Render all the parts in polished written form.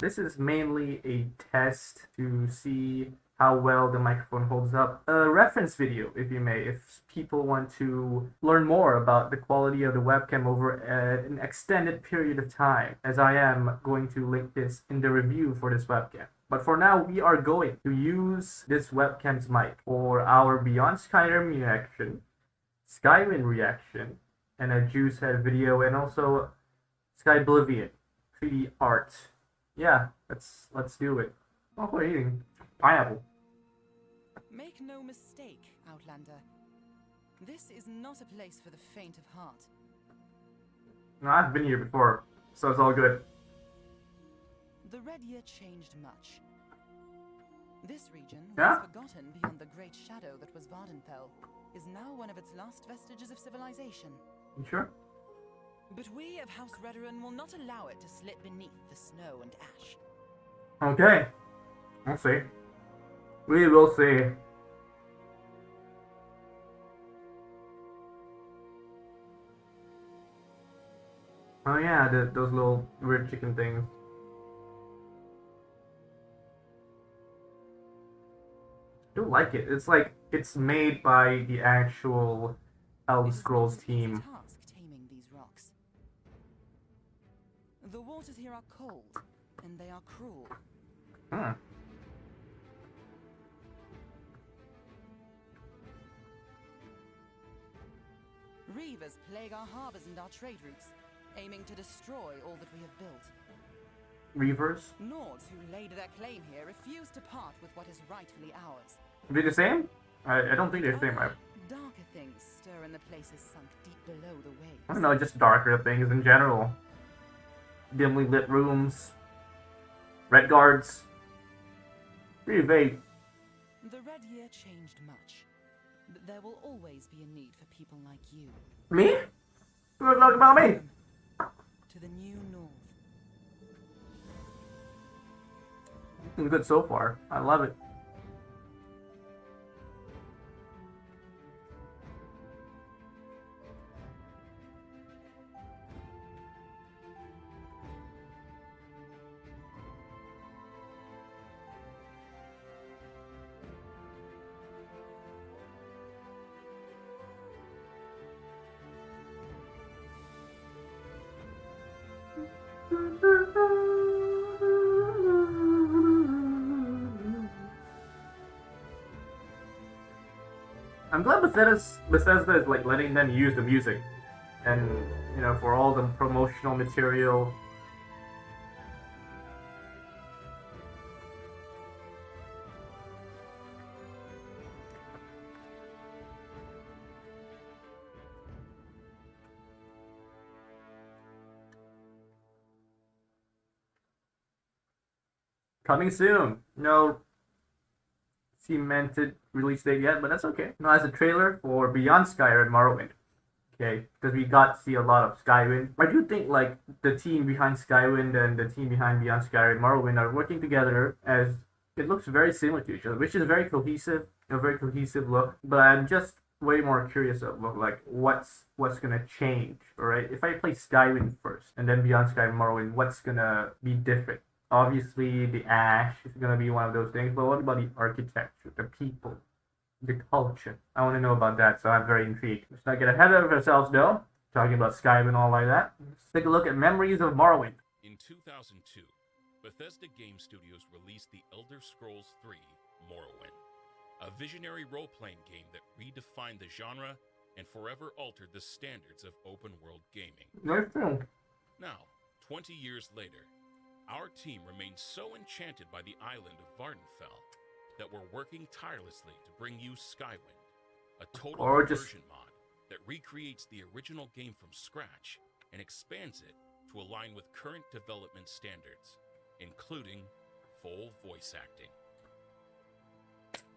This is mainly a test to see how well the microphone holds up. A reference video, if you may, if people want to learn more about the quality of the webcam over an extended period of time, as I am going to link this in the review for this webcam. But for now, we are going to use this webcam's mic for our Beyond Skyrim reaction, SkyWind reaction, and a JuiceHead video, and also Skyblivion 3D art. Yeah, let's do it. Oh, what are you eating? Pineapple. Make no mistake, Outlander. This is not a place for the faint of heart. No, I've been here before, so it's all good. The Red Year changed much. This region, Yeah? once forgotten beyond the great shadow that was Vardenfell, is now one of its last vestiges of civilization. You sure? But we of House Redoran will not allow it to slip beneath the snow and ash. Okay. We'll see. We will see. Oh yeah, those little weird chicken things. I don't like it. It's like it's made by the actual Elder Scrolls team. Task taming these rocks. The waters here are cold, and they are cruel. Hmm. Reavers plague our harbors and our trade routes, aiming to destroy all that we have built. Reavers? Nords who laid their claim here refuse to part with what is rightfully ours. Are they the same? I don't think they're the same. Darker things stir in the places sunk deep below the waves. I don't know, just darker things in general. Dimly lit rooms. Red guards. Pretty vague. The Red Year changed much, but there will always be a need for people like you. Me? Who talking about me? To the new North. It's good so far. I love it. I'm glad Bethesda is like letting them use the music, and you know, for all the promotional material. Coming soon. No cemented release date yet, but that's okay. No, as a trailer for Beyond Skyrim Morrowind. Okay, because we got to see a lot of Skywind. I do think like the team behind Skywind and the team behind Beyond Skyrim Morrowind are working together, as it looks very similar to each other, which is very cohesive, a very cohesive look. But I'm just way more curious of like what's gonna change. Alright, if I play Skywind first and then Beyond Skyrim Morrowind, what's gonna be different? Obviously, the ash is going to be one of those things, but what about the architecture, the people, the culture? I want to know about that, so I'm very intrigued. Let's not get ahead of ourselves, though, talking about Skyrim and all like that. Let's take a look at Memories of Morrowind. In 2002, Bethesda Game Studios released The Elder Scrolls III: Morrowind, a visionary role-playing game that redefined the genre and forever altered the standards of open-world gaming. Nice film. Now, 20 years later, our team remains so enchanted by the island of Vardenfell that we're working tirelessly to bring you SkyWind, a total conversion mod that recreates the original game from scratch and expands it to align with current development standards, including full voice acting.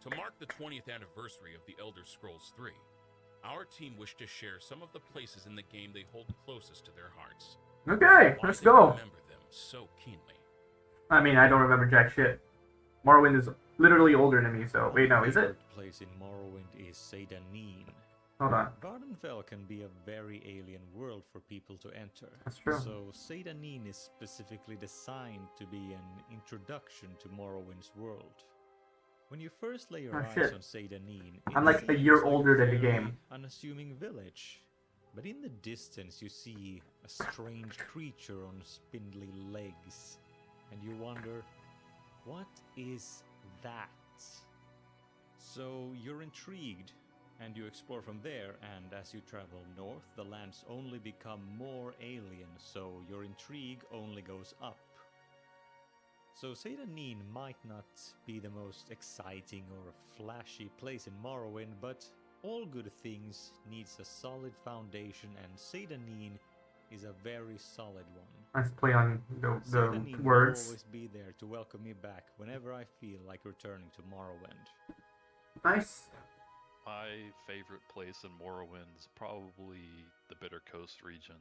To mark the 20th anniversary of The Elder Scrolls III, our team wished to share some of the places in the game they hold closest to their hearts. Okay, let's go. Remember them so keenly. I mean, I don't remember jack shit. Morrowind is literally older than me, so wait, no, is it? Place in Morrowind is Seydanin. Hold on. Vardenfell can be a very alien world for people to enter. That's true. So Seydanin is specifically designed to be an introduction to Morrowind's world. When you first lay your eyes on Seydanin, I'm like a year older than the game. Unassuming village. But in the distance you see a strange creature on spindly legs. And you wonder, what is that? So you're intrigued, and you explore from there, and as you travel north, the lands only become more alien, so your intrigue only goes up. So Seydanin might not be the most exciting or flashy place in Morrowind, but all good things needs a solid foundation, and Seydanin is a very solid one. Let's play on the Seydanin words. will always be there to welcome me back whenever I feel like returning to Morrowind. Nice. My favorite place in Morrowind is probably the Bitter Coast region.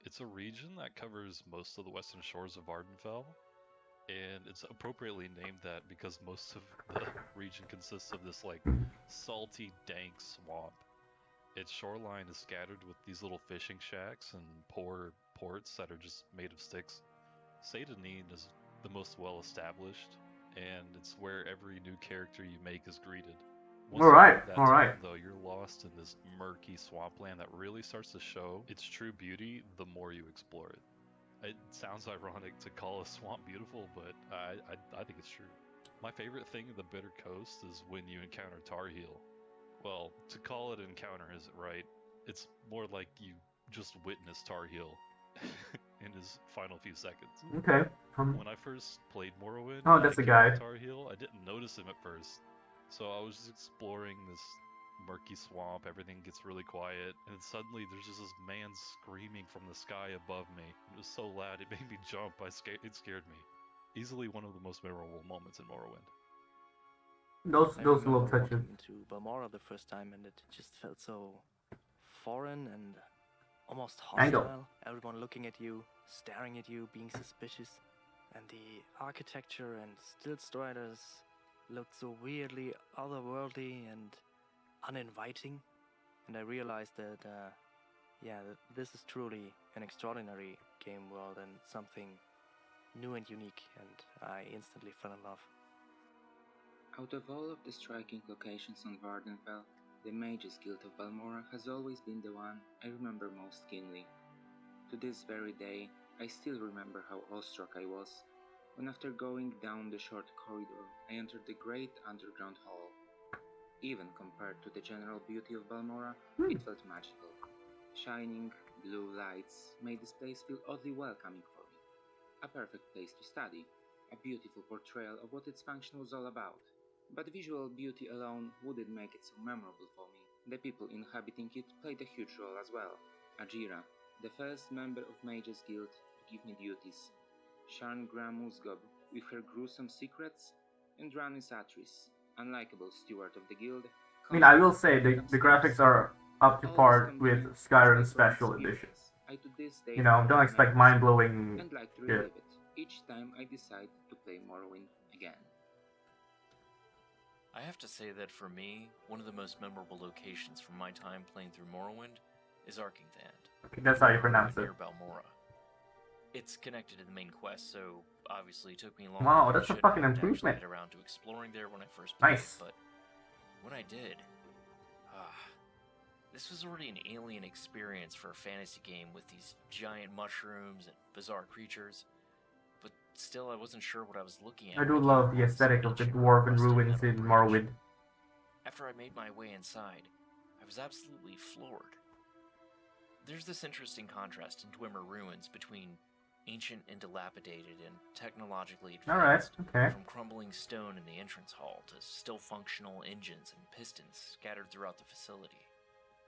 It's a region that covers most of the western shores of Vardenfell, and it's appropriately named that because most of the region consists of this like salty, dank swamp. Its shoreline is scattered with these little fishing shacks and poor ports that are just made of sticks. Seydanin is the most well established, and it's where every new character you make is greeted. Once you leave that town, though, you're lost in this murky swampland that really starts to show its true beauty the more you explore it. It sounds ironic to call a swamp beautiful, but I think it's true. My favorite thing in the Bitter Coast is when you encounter Tarheel. Well, to call it an encounter isn't right. It's more like you just witnessed Tarheel in his final few seconds. Okay. When I first played Morrowind, Oh, that's the guy. Tarheel, I didn't notice him at first. So I was just exploring this murky swamp, everything gets really quiet, and then suddenly there's just this man screaming from the sky above me. It was so loud, it made me jump. It scared me. Easily one of the most memorable moments in Morrowind. Those little touches. Into Balmora the first time, and it just felt so foreign and almost hostile. Everyone looking at you, staring at you, being suspicious, and the architecture and still striders looked so weirdly otherworldly and uninviting. And I realized that, that this is truly an extraordinary game world and something new and unique, and I instantly fell in love. Out of all of the striking locations on Vardenfell, the Mages Guild of Balmora has always been the one I remember most keenly. To this very day, I still remember how awestruck I was when, after going down the short corridor, I entered the great underground hall. Even compared to the general beauty of Balmora, it felt magical. Shining blue lights made this place feel oddly welcoming for me. A perfect place to study, a beautiful portrayal of what its function was all about. But visual beauty alone wouldn't make it so memorable for me. The people inhabiting it played a huge role as well. Ajira, the first member of Mages Guild to give me duties, Sharn Gramuzgob with her gruesome secrets, and Ranis Atris, unlikable steward of the guild. I mean, I will say the graphics are up to par with Skyrim Special Edition. You know, don't expect mind-blowing and like to relive it each time I decide to play Morrowind again. I have to say that for me, one of the most memorable locations from my time playing through Morrowind is Arkingthand. Okay, that's how you pronounce it. Near Balmora. It's connected to the main quest, so obviously it took me long. Wow, that's a fucking improvement. To get around to exploring there when I first played it, but when I did, this was already an alien experience for a fantasy game with these giant mushrooms and bizarre creatures. But still, I wasn't sure what I was looking at. I do love the aesthetic of the dwarven ruins in Morrowind. After I made my way inside, I was absolutely floored. There's this interesting contrast in Dwemer ruins between ancient and dilapidated and technologically advanced, from crumbling stone in the entrance hall to still functional engines and pistons scattered throughout the facility,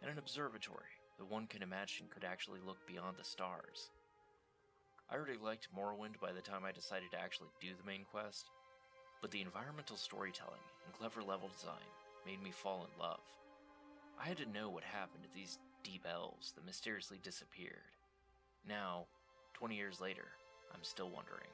and an observatory that one can imagine could actually look beyond the stars. I already liked Morrowind by the time I decided to actually do the main quest, but the environmental storytelling and clever level design made me fall in love. I had to know what happened to these deep elves that mysteriously disappeared. Now, 20 years later, I'm still wondering.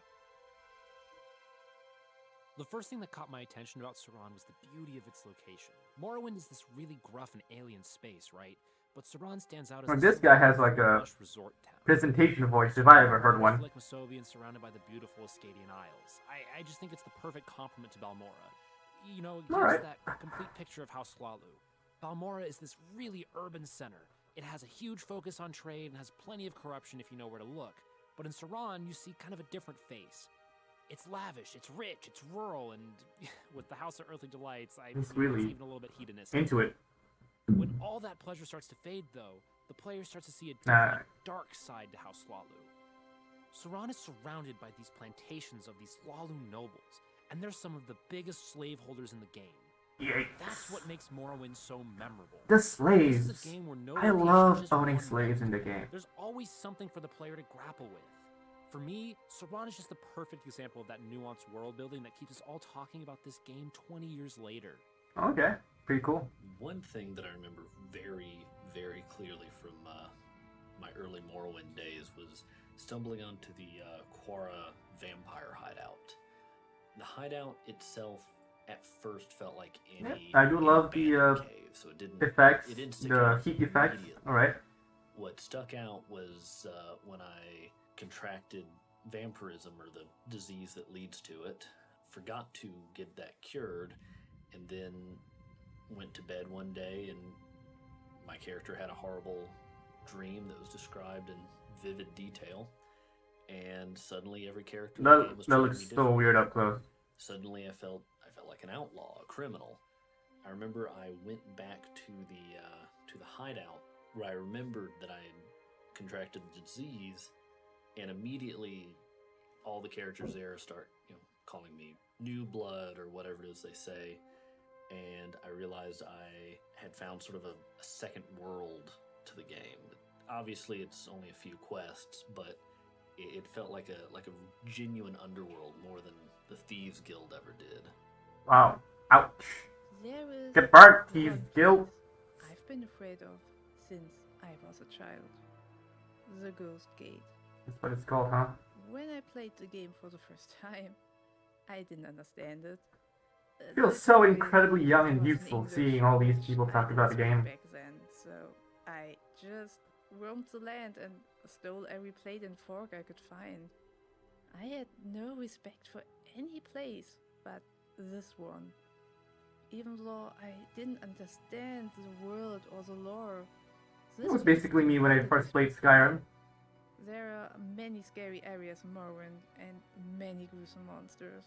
The first thing that caught my attention about Saran was the beauty of its location. Morrowind is this really gruff and alien space, right? But Saran stands out as this guy has like a lush resort town. presentation voice, if I ever heard one. Like Masovian surrounded by the beautiful Ascadian Isles. I just think it's the perfect complement to Balmora. You know, it gives that complete picture of House Slalu. Balmora is this really urban center. It has a huge focus on trade and has plenty of corruption if you know where to look. But in Saran, you see kind of a different face. It's lavish, it's rich, it's rural, and with the House of Earthly Delights, it's even a little bit hedonistic. Into it. When all that pleasure starts to fade, though, the player starts to see a different, dark side to House Slalu. Saran is surrounded by these plantations of these Slalu nobles, and they're some of the biggest slaveholders in the game. Yikes. That's what makes Morrowind so memorable. The slaves. This is a game where no I love owning slaves in the game. There's always something for the player to grapple with. For me, Saran is just the perfect example of that nuanced world building that keeps us all talking about this game 20 years later. Okay, pretty cool. One thing that I remember very, very clearly from my early Morrowind days was stumbling onto the Quara vampire hideout. The hideout itself at first felt like any I do love the cave, so it didn't stick the out heat effects. Alright. What stuck out was when I contracted vampirism, or the disease that leads to it, forgot to get that cured, and then went to bed one day and my character had a horrible dream that was described in vivid detail, and suddenly every character in the game was that looks so weird up close. Suddenly I felt like an outlaw, a criminal. I remember I went back to the hideout where I remembered that I had contracted the disease, and immediately all the characters there start, calling me New Blood or whatever it is they say, and I realized I had found sort of a second world to the game. Obviously, it's only a few quests, but it felt like a genuine underworld more than the Thieves Guild ever did. Wow. Ouch. There is Get burnt, Thieves Guild. I've been afraid of since I was a child. The Ghost Gate. That's what it's called, huh? When I played the game for the first time, I didn't understand it. I feel so incredibly young and youthful seeing all these people talk about the game. Back then, so I just roamed the land and stole every plate and fork I could find. I had no respect for any place but this one. Even though I didn't understand the world or the lore. It was basically me when I first played Skyrim. There are many scary areas in Morrowind and many gruesome monsters.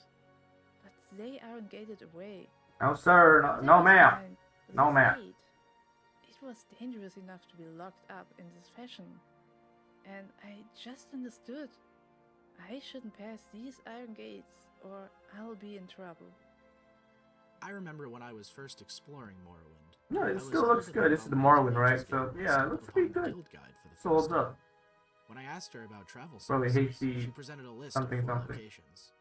But they aren't gated away. No sir, no ma'am. No ma'am. It was dangerous enough to be locked up in this fashion. And I just understood. I shouldn't pass these iron gates or I'll be in trouble. I remember when I was first exploring Morrowind. No, it still looks good. This is the Morrowind, right? So yeah, it looks pretty good. So holds up. When I asked her about travel Probably services, HD she presented a list something of 4 something. locations.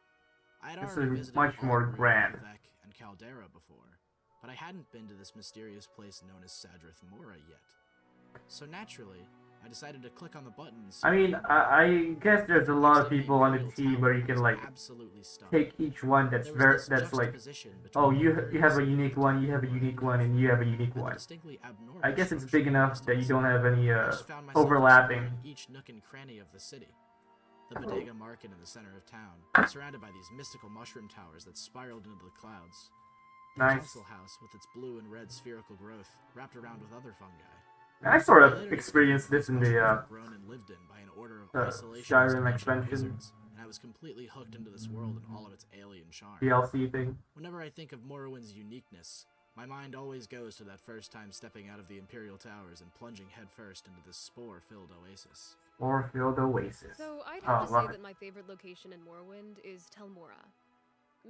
I had This already is visited much more Alderney, grand. Vec, and Caldera before, but I hadn't been to this mysterious place known as Sadrith Mora yet. So naturally, I decided to click on the buttons. I mean, I guess there's a lot of people on the team where you can like take each one that's like, oh, you have a unique one, you have a unique one, and you have a unique one. I guess it's big enough that you don't have any overlapping. Each nook and cranny of the city. The Bodega Market in the center of town, surrounded by these mystical mushroom towers that spiraled into the clouds. The Nice. council house with its blue and red spherical growth, wrapped around with other fungi. I sort of experienced this in the grown and lived in by an order of Skyrim expansion wizards, and I was completely hooked into this world and all of its alien charm. DLC thing. Whenever I think of Morrowind's uniqueness, my mind always goes to that first time stepping out of the Imperial Towers and plunging headfirst into this spore-filled oasis. Spore-filled oasis. So I'd have to say that my favorite location in Morrowind is Tel Mora.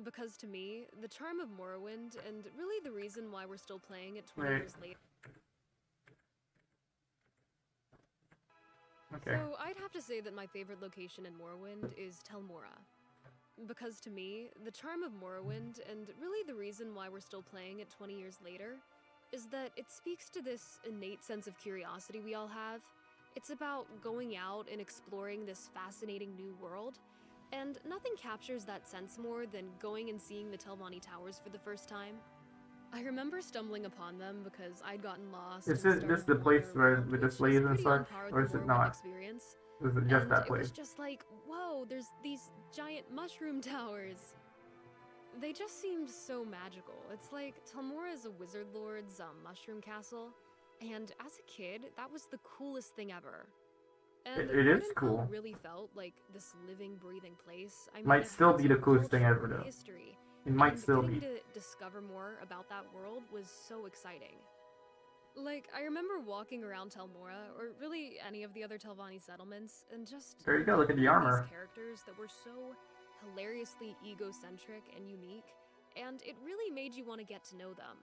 Because to me, the charm of Morrowind, and really the reason why we're still playing it 20 years later. Okay. So I'd have to say that my favorite location in Morrowind is Tel Mora. Because to me, the charm of Morrowind, and really the reason why we're still playing it 20 years later, is that it speaks to this innate sense of curiosity we all have. It's about going out and exploring this fascinating new world, And nothing captures that sense more than going and seeing the Telvanni Towers for the first time. I remember stumbling upon them because I'd gotten lost. Is this the place where with the slaves and such, or is it not? Experience. Is it just And that place? It was just like, whoa, there's these giant mushroom towers. They just seemed so magical. It's like Telmora is a wizard lord's mushroom castle, and as a kid, that was the coolest thing ever. And It is cool. It really felt like this living, breathing place. I mean, Might it still has be the a coolest thing culture ever, and though. history. It might And still getting be. to discover more about that world was so exciting. Like, I remember walking around Telmora, or really any of the other Telvanni settlements, and just There you go, look at the meeting armor. these characters that were so hilariously egocentric and unique, and it really made you want to get to know them.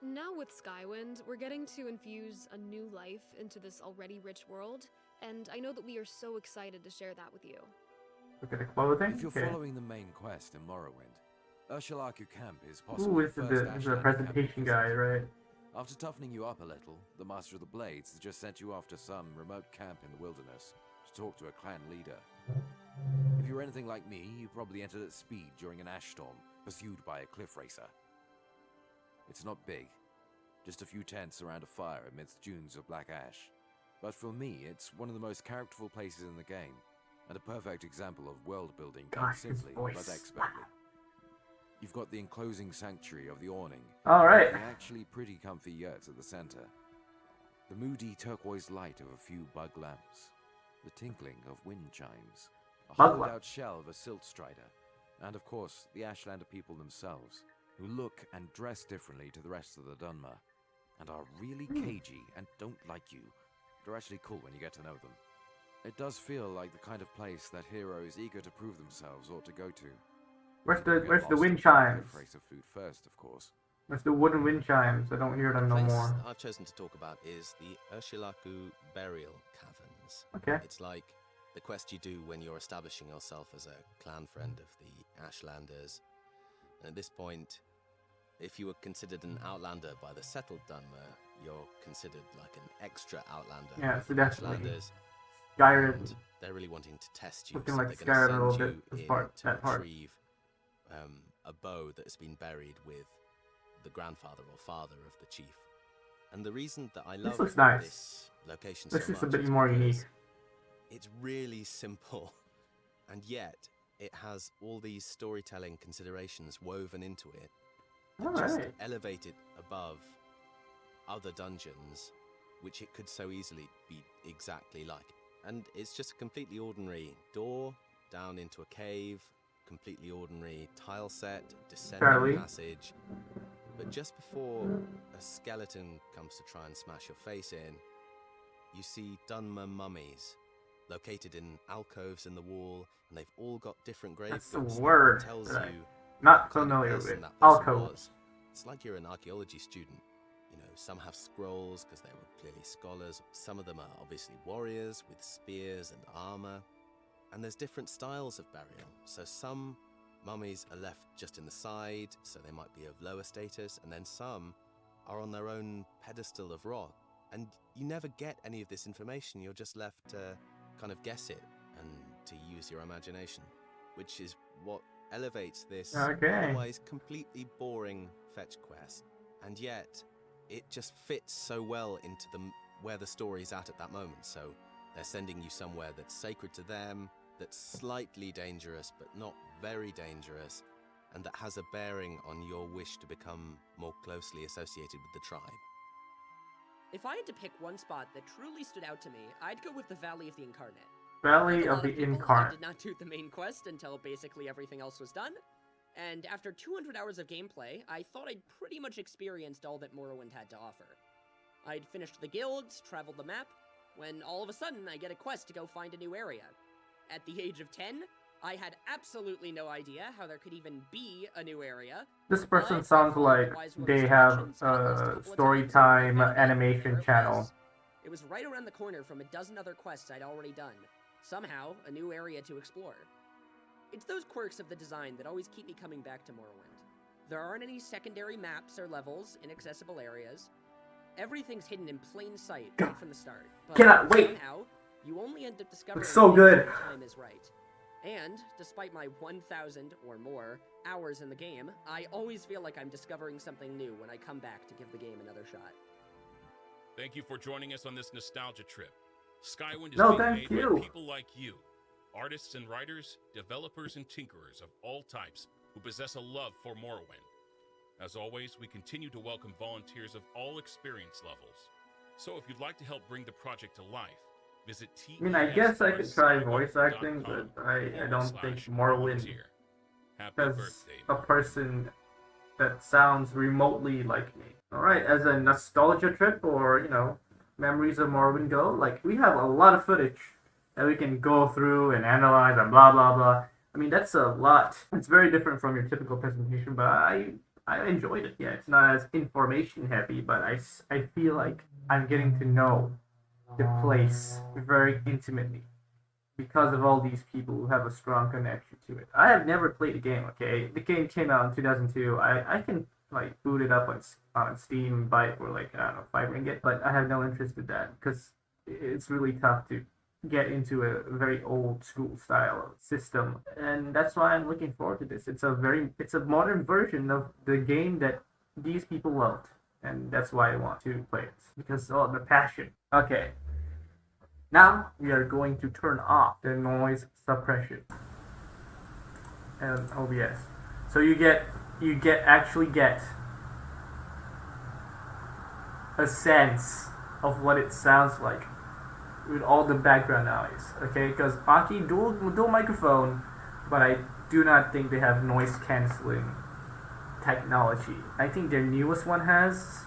Now with SkyWind, we're getting to infuse a new life into this already rich world, and I know that we are so excited to share that with you. Look at the clothing. If you're Okay. following the main quest in Morrowind, Ursulaku Camp is Ooh, possibly this the is first the Ashland presentation camp guy, right? After toughening you up a little, the Master of the Blades has just sent you off to some remote camp in the wilderness to talk to a clan leader. If you're anything like me, you probably entered at speed during an ash storm, pursued by a cliff racer. It's not big, just a few tents around a fire amidst dunes of black ash. But for me, it's one of the most characterful places in the game, and a perfect example of world building done Gosh, his simply but voice. expertly. You've got the enclosing sanctuary of the awning, Alright. with the actually pretty comfy yurts at the center. The moody turquoise light of a few bug lamps, the tinkling of wind chimes, a Bug hollowed lamp. out shell of a silt strider, and of course the Ashlander people themselves, who look and dress differently to the rest of the Dunmer, and are really cagey and don't like you. They're actually cool when you get to know them. It does feel like the kind of place that heroes eager to prove themselves ought to go to. Where's Don't the get where's the lost wind in the chimes? cliff racer food first, of course. Where's the wooden wind chimes? I don't hear them no place more. I've chosen to talk about is the Ursulaku Burial Caverns. Okay. It's like the quest you do when you're establishing yourself as a clan friend of the Ashlanders. And at this point, if you were considered an Outlander by the settled Dunmer, you're considered like an extra Outlander Yeah, with so the definitely. Ashlanders. Skyrim. And they're really wanting to test you, Looking so like they're going Skyrim a to little send bit, you this in part- to that part. retrieve a bow that has been buried with the grandfather or father of the chief. And the reason that I love looks nice. this location This so looks a much bit is more because unique. it's really simple, and yet it has all these storytelling considerations woven into it that just Alright. elevate it above other dungeons, which it could so easily be exactly like. And it's just a completely ordinary door down into a cave, completely ordinary tile set, descending Fairly. passage. But just before a skeleton comes to try and smash your face in, you see Dunmer mummies located in alcoves in the wall, and they've all got different grave That's the goods that word tells that I'm you not what kind of familiar person with. that person Alcoves. was. It's like you're an archaeology student. You know, some have scrolls because they were clearly scholars. Some of them are obviously warriors with spears and armor. And there's different styles of burial. So some mummies are left just in the side, so they might be of lower status, and then some are on their own pedestal of rock. And you never get any of this information. You're just left to kind of guess it and to use your imagination, which is what elevates this Okay. otherwise completely boring fetch quest. And yet, it just fits so well into where the story's at that moment. So they're sending you somewhere that's sacred to them, that's slightly dangerous but not very dangerous, and that has a bearing on your wish to become more closely associated with the tribe. If I had to pick one spot that truly stood out to me, I'd go with the Valley of the Incarnate. Valley Like a of lot the people, I Incarnate. did not do the main quest until basically everything else was done. And after 200 hours of gameplay, I thought I'd pretty much experienced all that Morrowind had to offer. I'd finished the guilds, traveled the map, when all of a sudden I get a quest to go find a new area. At the age of 10, I had absolutely no idea how there could even be a new area. This person sounds like they have a story time animation channel. It was right around the corner from a dozen other quests I'd already done. Somehow, a new area to explore. It's those quirks of the design that always keep me coming back to Morrowind. There aren't any secondary maps or levels in accessible areas. Everything's hidden in plain sight right from the start. But Cannot wait. somehow, you only end up discovering Looks so things good. when the time is right. And, despite my 1,000 or more hours in the game, I always feel like I'm discovering something new when I come back to give the game another shot. Thank you for joining us on this nostalgia trip. SkyWind is No, being thank made you. by people like you, artists and writers, developers and tinkerers of all types who possess a love for Morrowind. As always, we continue to welcome volunteers of all experience levels. So if you'd like to help bring the project to life, visit I mean, I guess I could try voice acting, but I don't think Morrowind has a person that sounds remotely like me. Alright, as a nostalgia trip or, you know, memories of Morrowind go, like, we have a lot of footage that we can go through and analyze and blah blah blah. I mean, that's a lot. It's very different from your typical presentation, but I enjoyed it. Yeah, it's not as information heavy, but I feel like I'm getting to know the place very intimately because of all these people who have a strong connection to it. I have never played the game, okay? The game came out in 2002. I can, like, boot it up on Steam and buy it for, like, I don't know, 5 ringgit, but I have no interest in that because it's really tough to get into a very old school style system, and that's why I'm looking forward to this. It's a modern version of the game that these people loved, and that's why I want to play it, because of the passion. Okay, now we are going to turn off the noise suppression and OBS, so you actually get a sense of what it sounds like with all the background noise, okay? Because Aukey dual microphone, but I do not think they have noise cancelling technology. I think their newest one has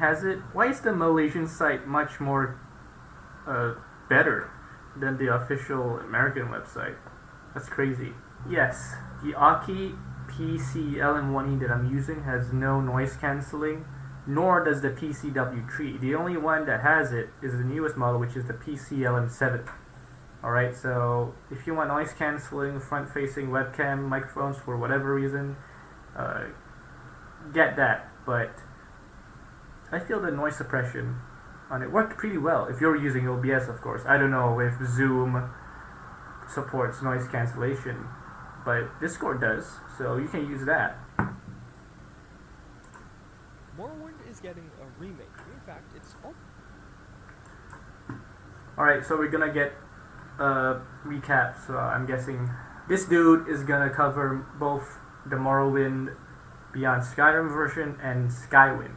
it. Why is the Malaysian site much more better than the official American website? That's crazy. Yes, the Aukey PC-LM1E that I'm using has no noise cancelling, nor does the PC-W3. The only one that has it is the newest model, which is the PC-LM7. Alright, so if you want noise cancelling, front-facing webcam microphones for whatever reason, get that. But I feel the noise suppression on it worked pretty well, if you're using OBS, of course. I don't know if Zoom supports noise cancellation, but Discord does, so you can use that. Morrowind is getting a remake. In fact, it's all... Alright, so we're gonna get a recap. So I'm guessing this dude is gonna cover both the Morrowind Beyond Skyrim version and SkyWind.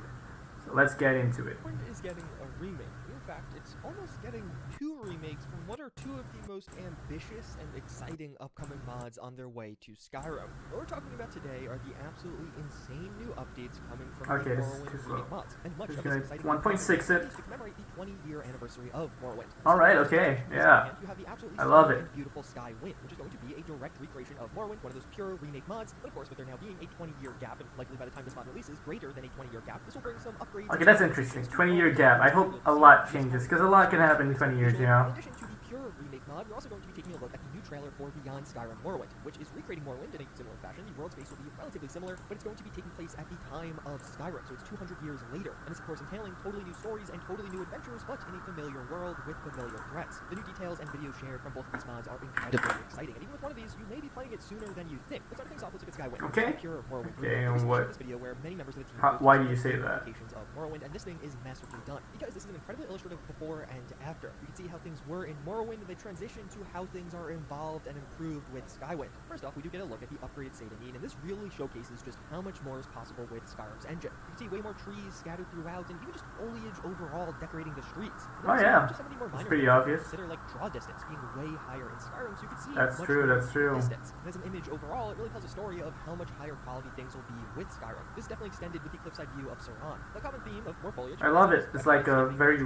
So let's get into it. Morrowind is getting a remake. In fact, it's almost getting 2 remakes from what are 2 of the most ambitious and exciting upcoming mods on their way to Skyrim. What we're talking about today are the absolutely insane new updates coming from the Morrowind remake mods, and much of this exciting 1.6 it to commemorate the 20-year anniversary of Morrowind. Alright, okay, yeah. You have the absolutely I love it. And beautiful SkyWind, which is going to be a direct recreation of Morrowind, one of those pure remake mods, but of course with there now being a 20-year gap, and likely by the time this mod releases, greater than a 20-year gap, this will bring some upgrades. Okay, that's interesting. 20-year gap. I hope a lot changes, because a lot can happen in 20 years, you know? In addition to the pure remake mod, we're also going to be taking a look at the new trailer for Beyond Skyrim Morrowind, which is recreating Morrowind in a similar fashion. The world space will be relatively similar, but it's going to be taking place at the time of Skyrim, so it's 200 years later. And it's of course entailing totally new stories and totally new adventures, but in a familiar world with familiar threats. The new details and videos shared from both of these mods are incredibly exciting, and even with one of these, you may be playing it sooner than you think. Let's start things off with SkyWind. Okay. Pure Morrowind. Okay, and what? This video where many members of the team Why do you say that? Of Morrowind, and this thing is masterfully done because this is an incredibly illustrative before and after. You can see how things were in Morrowind, and they transition to how things are evolved and improved with SkyWind. First off, we do get a look at the upgraded Satan, and this really showcases just how much more is possible with Skyrim's engine. You can see way more trees scattered throughout, and even just foliage overall decorating the streets. Oh yeah, it's pretty obvious. Consider like draw distance being way higher in Skyrim, so you can see that's true. Distance. And as an image overall, it really tells a story of how much higher quality things will be with Skyrim. This is definitely extended with the cliffside view of Saran. The common theme of more foliage. I love it. It's like a very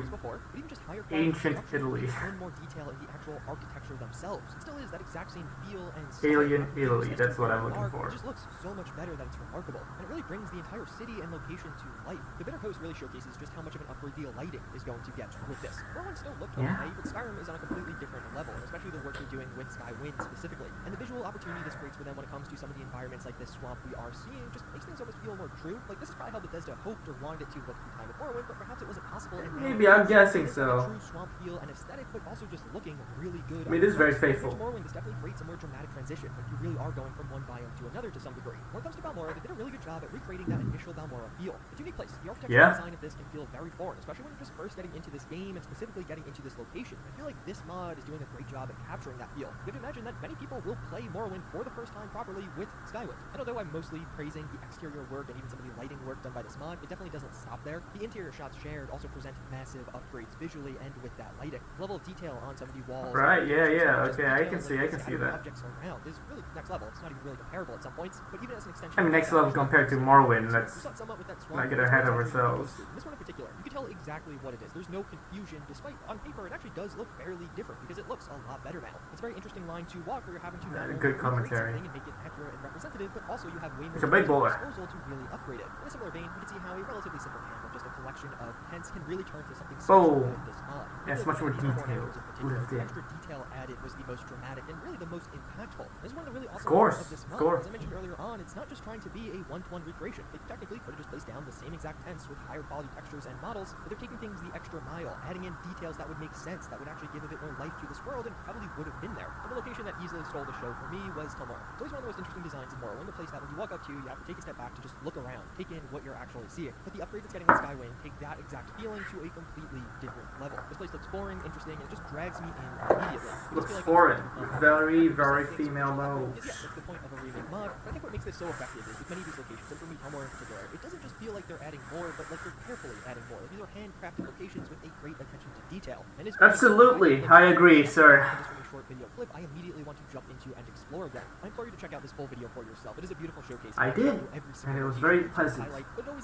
ancient Italy. And more detail in the actual architecture themselves. It still is that exact same feel and alien Italy. That's what I'm looking for. It just looks so much better that it's remarkable, and it really brings the entire city and location to life. The Bitter Coast really showcases just how much of an upgrade the lighting is going to get with this. Morrowind still looked okay, but Skyrim is on a completely different level, and especially the work they're doing with SkyWind specifically. And the visual opportunity this creates for them when it comes to some of the environments like this swamp we are seeing just makes things almost feel more true. Like, this is probably how Bethesda hoped or wanted it to look at the time of Morrowind, but perhaps it wasn't possible. And maybe, I'm guessing so. True swamp feel and aesthetic, but also just looking really good. I mean, it is very faithful. Morrowind, this definitely creates a more dramatic transition, like you really are going from one biome to another to some degree. When it comes to Balmora, they did a really good job at recreating that initial Balmora feel. It's a unique place. The architectural design of this can feel very foreign, especially when you're just first getting into this game and specifically getting into this location. I feel like this mod is doing a great job at capturing that feel. You have to imagine that many people will play Morrowind for the first time properly with SkyWind. And although I'm mostly praising the exterior work and even some of the lighting work done by this mod, it definitely doesn't stop there. The interior shots shared also present massive upgrades visually and with that lighting. The level of detail on some of the walls. Right, yeah, okay, I can see that. Objects around is really next level. It's not even really comparable at some points, but even as an extension. I mean, next level compared to Morrowind, let's not get ahead of ourselves. This one in particular, you can tell exactly what it is. There's no confusion, despite on paper it actually does look fairly different because it looks a lot better now. It's a very interesting line to walk where you're having to good commentary. And make it accurate and representative, but also you have way more disposal to really upgrade it. In a similar vein, you can see how a relatively simple panel, just a collection of pens, can really turn to something special with this mod. Yeah, it's much more detailed. The extra detail added was the most dramatic and really the most impactful. This is one of the really awesome parts of this mod. As I mentioned earlier on, it's not just trying to be a one-to-one recreation. They technically could have just placed down the same exact tents with higher quality textures and models, but they're taking things the extra mile, adding in details that would make sense, that would actually give a bit more life to this world and probably would have been there. But the location that easily stole the show for me was Talmora. It's always one of the most interesting designs in Morrowind, a place that when you walk up to, you have to take a step back to just look around, take in what you're actually seeing. But the upgrades it's getting with SkyWind take that exact feeling to a completely different level. This place looks boring, interesting, and it just drags me in immediately. Looks foreign. Very, very female modes. Yeah, that's the point of a remake mod. But I think what makes this so effective is with many of these locations, and for me, Talmora in particular, it doesn't just feel like they're adding more, but like they're carefully adding more. Like these are handcrafted locations with a great attention to detail. And absolutely, I agree, sir. Just from a short video clip, I immediately want to jump into and explore them. I implore you to check out this full video for yourself. It is a beautiful showcase. I did, and it was very pleasant.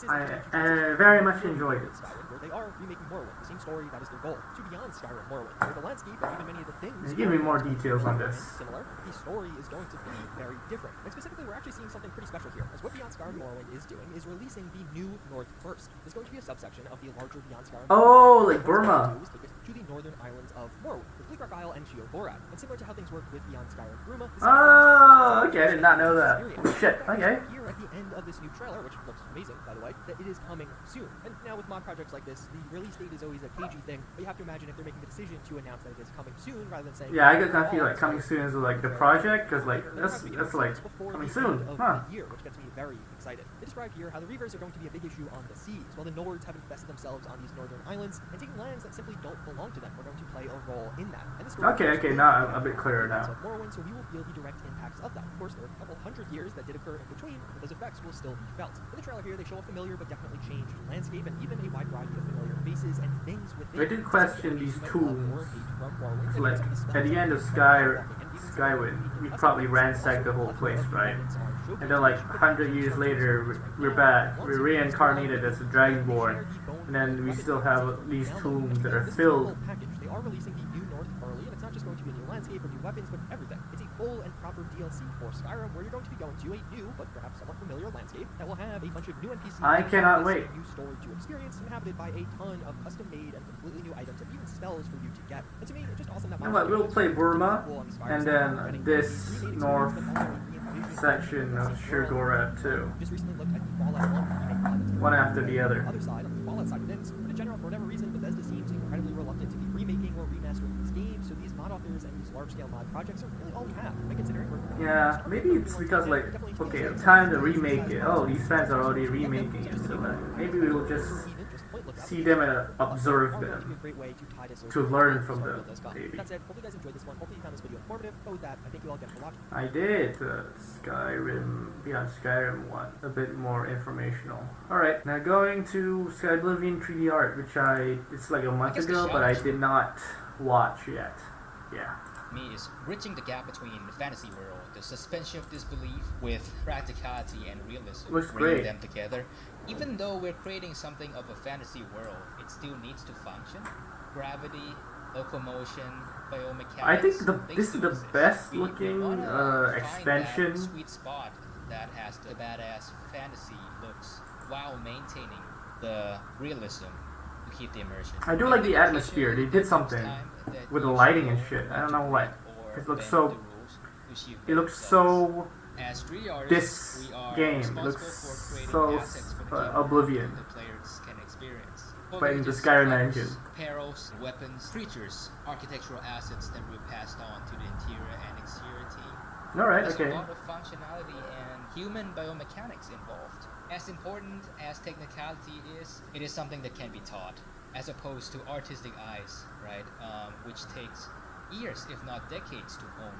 I very much enjoyed it. Where they are remaking Morrowind, the same story that is their goal, to beyond Skyrim Morrowind, where the landscape and even many of the things. Give me more details on this. Similar, the story is going to be very different. And specifically, we're actually seeing something pretty special here, as what Beyond Skyrim Morrowind is doing is releasing the new North First. There's going to be a subsection of the larger Beyond Skyrim. Oh, like Burma. To the northern islands of Morrowind, with Bleakrock Isle and Sheoborad. And similar to how things work with Beyond Skyrim Bruma. Oh, okay, I did not know that. Shit, okay. Here at the end of this new trailer, which looks amazing, by the way, that it is coming soon. And now with mod projects like this, the release date is always a cagey thing, but you have to imagine if they're making the decision to announce that it is coming soon, rather than saying... Yeah, I get confused, like, coming soon is like the project, because, like, that's like, coming soon, huh? Year, which gets me very excited. They describe here how the Reavers are going to be a big issue on the seas, while the Nords have invested themselves on these northern islands, and taking lands that simply don't belong to them are going to play a role in that. And this okay, now I'm a bit clearer now. Morrowind, so we will feel the direct impacts of that. Of course, there are a couple hundred years that did occur in between, but those effects will still be felt. In the trailer here, they show a familiar but definitely changed landscape, and even a wide variety of familiar faces and things within. I did question these tombs. Like, at the end of SkyWind, we probably ransacked the whole place, right? And then, like, 100 years later, we're back. We're reincarnated as a Dragonborn, and then we still have these tombs that are filled. They are releasing the new North early, and it's not just going to be a new landscape or new weapons, but everything. It's a full and proper DLC for Skyrim, where you're going to be going to a new, but perhaps somewhat familiar landscape that will have a bunch of new NPCs. I cannot wait. New story to experience, inhabited by a ton of custom-made and completely new items, and even spells for you to get. And to me, it's just awesome that. You know what? We'll play Burma, and then this north section of Sheoborad too. One after the other. Other side, on the Fallout side of things, but in general, for whatever reason, Bethesda seems incredibly reluctant to be remaking or remastering these games, so these mod authors and these large-scale mod projects are really all we have. And considering we're yeah, maybe it's because, like, okay, time to remake it. Oh, these fans are already remaking it, so maybe we'll just see them and observe them to learn from them, maybe. That said, hope you guys enjoyed this one. Hopefully you found this video informative. But with that, I thank you all again for watching. I did. Skyrim, Beyond Skyrim 1. A bit more informational. Alright, now going to Skyblivion 3D art, which it's like a month ago, but I did not watch yet. Yeah. Me is bridging the gap between the fantasy world, the suspension of disbelief, with practicality and realism, bringing them together. Even though we're creating something of a fantasy world, it still needs to function. Gravity, locomotion, biomechanics. I think this is the best looking expansion. That sweet spot that has the badass fantasy looks while maintaining the realism to keep the immersion. I do like the atmosphere. They did something with the lighting and shit. I don't know what. It looks so. It looks so. This game looks so Oblivion. Playing the Skyrim engine. Perils, weapons, creatures, architectural assets that were passed on to the interior and exterior team. Alright, There's okay. a lot of functionality and human biomechanics involved. As important as technicality is, it is something that can be taught, as opposed to artistic eyes, right? Which takes years, if not decades, to hone.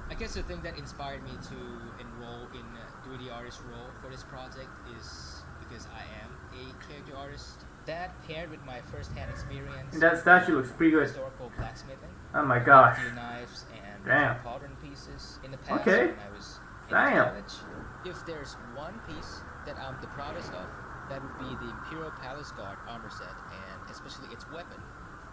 I guess the thing that inspired me to enroll in doing the artist role for this project is because I am a character artist. That paired with my first-hand experience. And that statue looks pretty good. Historical blacksmithing. Oh my gosh. A few knives and damn. cauldron pieces in the past Okay. when I was in Damn. college. If there's one piece that I'm the proudest of, that would be the Imperial Palace Guard armor set, and especially its weapon.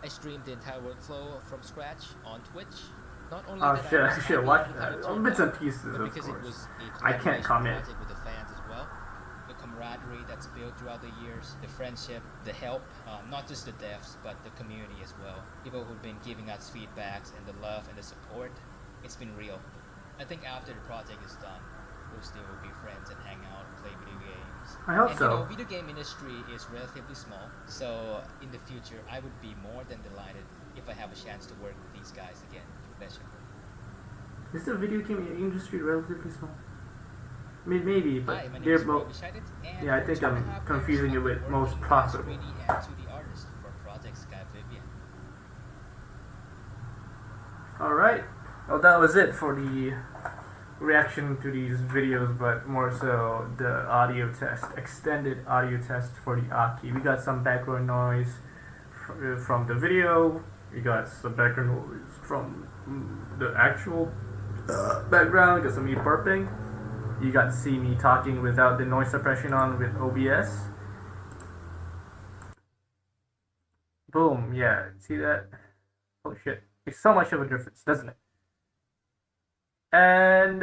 I streamed the entire workflow from scratch on Twitch. Not only Oh did shit, I was should happy watch with how it that. turned Bits and out, pieces, but of because it course. was a I can't collaboration comment. project with the fans as well. The camaraderie that's built throughout the years, the friendship, the help, not just the devs, but the community as well. People who've been giving us feedbacks and the love and the support, it's been real. I think after the project is done, we'll still be friends and hang out, play video games. I hope and, so. You know, video game industry is relatively small, so in the future, I would be more than delighted if I have a chance to work with these guys again professionally. Is the video game industry relatively small? Maybe, but Hi, my name they're is both. YusaCast, and Yeah, I for think 2.5 I'm years, confusing it I've with been most working as profitable. 3D and 2D artist for Project SkyBlivion. Alright, well that was it for the reaction to these videos, but more so the audio test, extended audio test for the Aukey. We got some background noise from the video, we got some background noise from the actual background, we got some me burping, you got to see me talking without the noise suppression on with OBS. Boom, yeah, see that? Oh shit. It's so much of a difference, doesn't it? And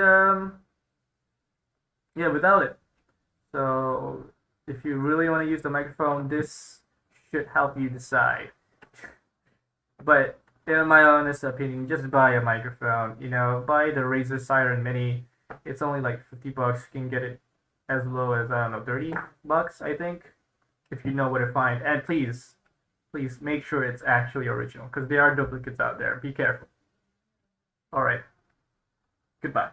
yeah, without it. So if you really want to use the microphone, this should help you decide. But in my honest opinion, just buy a microphone. You know, buy the Razer Siren Mini. It's only like $50. You can get it as low as, I don't know, $30, I think, if you know where to find. And please make sure it's actually original, because there are duplicates out there. Be careful. Alright. Goodbye.